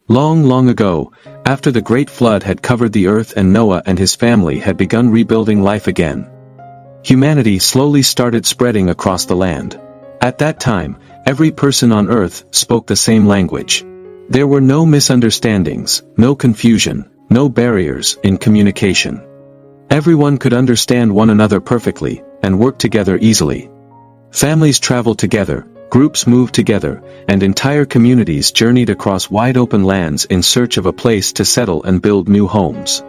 Long, long ago, after the great flood had covered the earth and Noah and his family had begun rebuilding life again, humanity slowly started spreading across the land. At that time, every person on earth spoke the same language. There were no misunderstandings, no confusion, no barriers in communication. Everyone could understand one another perfectly, and work together easily. Families traveled together, groups moved together, and entire communities journeyed across wide-open lands in search of a place to settle and build new homes.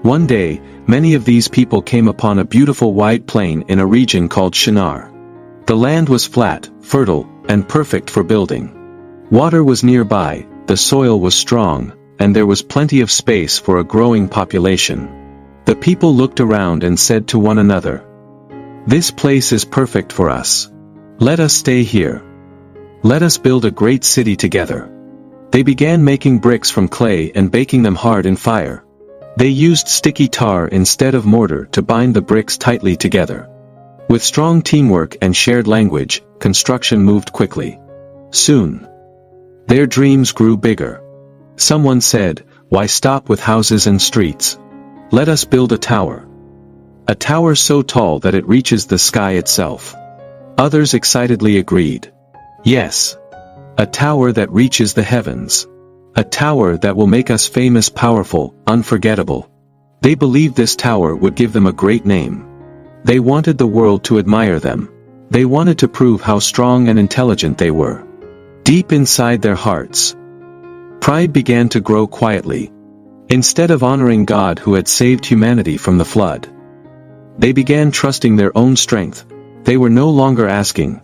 One day, many of these people came upon a beautiful wide plain in a region called Shinar. The land was flat, fertile, and perfect for building. Water was nearby, the soil was strong, and there was plenty of space for a growing population. The people looked around and said to one another, "This place is perfect for us. Let us stay here. Let us build a great city together." They began making bricks from clay and baking them hard in fire. They used sticky tar instead of mortar to bind the bricks tightly together. With strong teamwork and shared language, construction moved quickly. Soon, their dreams grew bigger. Someone said, "Why stop with houses and streets? Let us build a tower. A tower so tall that it reaches the sky itself." Others excitedly agreed. "Yes. A tower that reaches the heavens. A tower that will make us famous, powerful, unforgettable." They believed this tower would give them a great name. They wanted the world to admire them. They wanted to prove how strong and intelligent they were. Deep inside their hearts, pride began to grow quietly. Instead of honoring God who had saved humanity from the flood, they began trusting their own strength. They were no longer asking,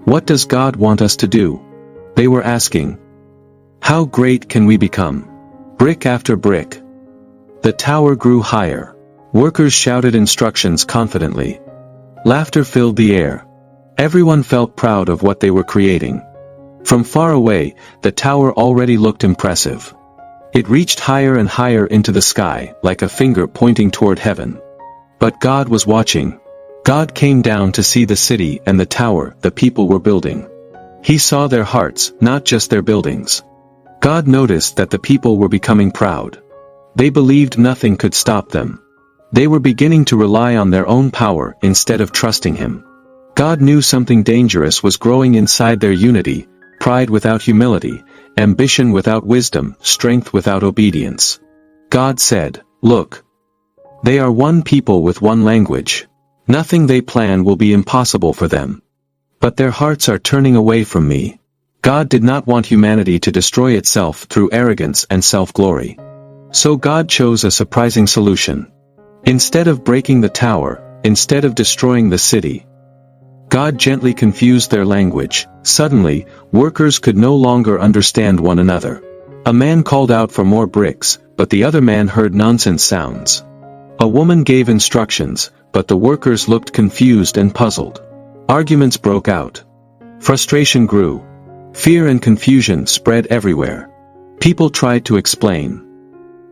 "What does God want us to do?" They were asking, "How great can we become?" Brick after brick, the tower grew higher. Workers shouted instructions confidently. Laughter filled the air. Everyone felt proud of what they were creating. From far away, the tower already looked impressive. It reached higher and higher into the sky, like a finger pointing toward heaven. But God was watching. God came down to see the city and the tower the people were building. He saw their hearts, not just their buildings. God noticed that the people were becoming proud. They believed nothing could stop them. They were beginning to rely on their own power instead of trusting Him. God knew something dangerous was growing inside their unity: pride without humility, ambition without wisdom, strength without obedience. God said, "Look. They are one people with one language. Nothing they plan will be impossible for them. But their hearts are turning away from me." God did not want humanity to destroy itself through arrogance and self-glory. So God chose a surprising solution. Instead of breaking the tower, instead of destroying the city, God gently confused their language. Suddenly, workers could no longer understand one another. A man called out for more bricks, but the other man heard nonsense sounds. A woman gave instructions, but the workers looked confused and puzzled. Arguments broke out. Frustration grew. Fear and confusion spread everywhere. People tried to explain,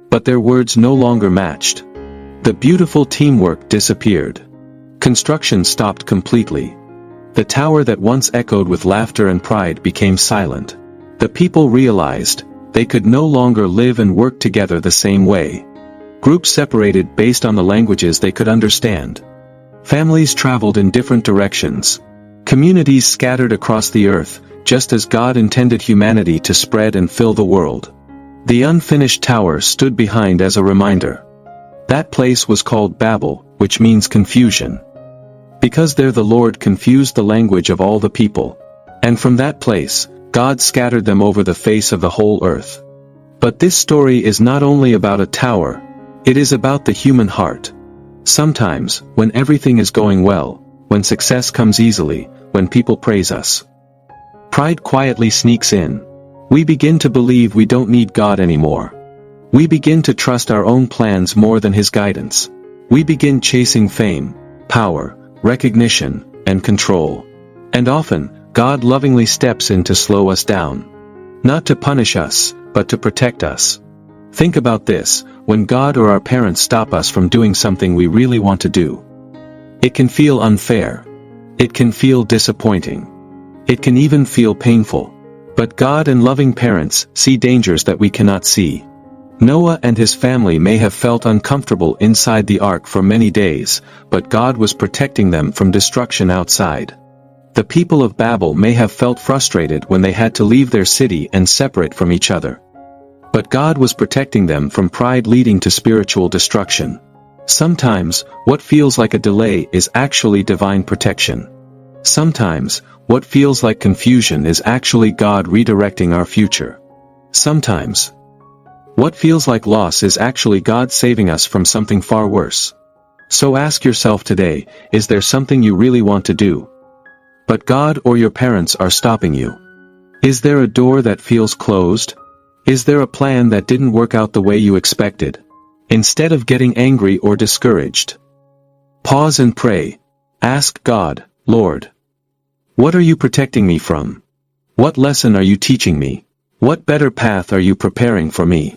but their words no longer matched. The beautiful teamwork disappeared. Construction stopped completely. The tower that once echoed with laughter and pride became silent. The people realized they could no longer live and work together the same way. Groups separated based on the languages they could understand. Families traveled in different directions. Communities scattered across the earth, just as God intended humanity to spread and fill the world. The unfinished tower stood behind as a reminder. That place was called Babel, which means confusion. Because there the Lord confused the language of all the people. And from that place, God scattered them over the face of the whole earth. But this story is not only about a tower, it is about the human heart. Sometimes, when everything is going well, when success comes easily, when people praise us, pride quietly sneaks in. We begin to believe we don't need God anymore. We begin to trust our own plans more than His guidance. We begin chasing fame, power, recognition, and control. And often, God lovingly steps in to slow us down. Not to punish us, but to protect us. Think about this: when God or our parents stop us from doing something we really want to do, it can feel unfair. It can feel disappointing. It can even feel painful. But God and loving parents see dangers that we cannot see. Noah and his family may have felt uncomfortable inside the ark for many days, but God was protecting them from destruction outside. The people of Babel may have felt frustrated when they had to leave their city and separate from each other. But God was protecting them from pride leading to spiritual destruction. Sometimes, what feels like a delay is actually divine protection. Sometimes, what feels like confusion is actually God redirecting our future. Sometimes, what feels like loss is actually God saving us from something far worse. So ask yourself today, is there something you really want to do, but God or your parents are stopping you? Is there a door that feels closed? Is there a plan that didn't work out the way you expected? Instead of getting angry or discouraged, pause and pray. Ask God, Lord, what are you protecting me from? What lesson are you teaching me? What better path are you preparing for me?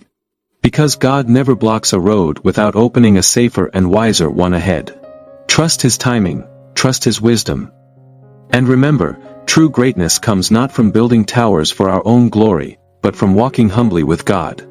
Because God never blocks a road without opening a safer and wiser one ahead. Trust His timing, trust His wisdom. And remember, true greatness comes not from building towers for our own glory, but from walking humbly with God.